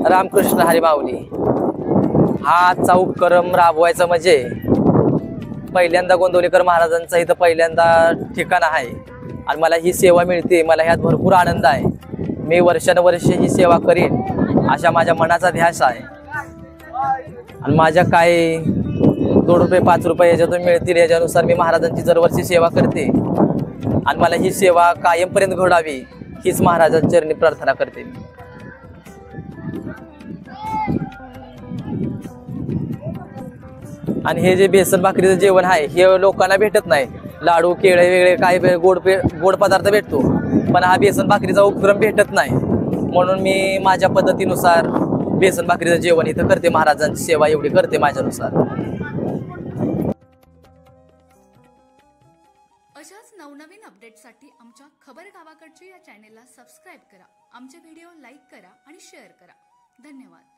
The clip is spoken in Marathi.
रामकृष्ण हरी माऊली। हा आजचा उपक्रम राबवायचा म्हणजे पहिल्यांदा गोंदवलेकर महाराजांचा इथं पहिल्यांदा ठिकाण आहे आणि मला ही सेवा मिळते, मला ह्यात भरपूर आनंद आहे। मी वर्षानुवर्षे ही सेवा करीन अशा माझ्या मनाचा ध्यास आहे आणि माझ्या काय 2 रुपये 5 रुपये याच्यातून मिळतील याच्यानुसार मी महाराजांची दरवर्षी सेवा करते आणि मला ही सेवा कायमपर्यंत घडावी हीच महाराजांच्या चरणी प्रार्थना करते। आणि हे जे बेसन भाकरीचं जेवण आहे हे लोकांना भेटत नाही। लाडू केळे वेगळे काही गोड पदार्थ भेटतो, पण हा बेसन भाकरीचा उपक्रम भेटत नाही, म्हणून मी माझ्या पद्धतीनुसार बेसन भाकरीचं जेवण इथं करते, महाराजांची सेवा एवढी करते माझ्यानुसार। अशाच नवनवीन अपडेटसाठी आमच्या खबर गावाकडच्या या चॅनेलला सबस्क्राइब करा, आमचे व्हिडिओ लाईक करा आणि शेअर करा। धन्यवाद।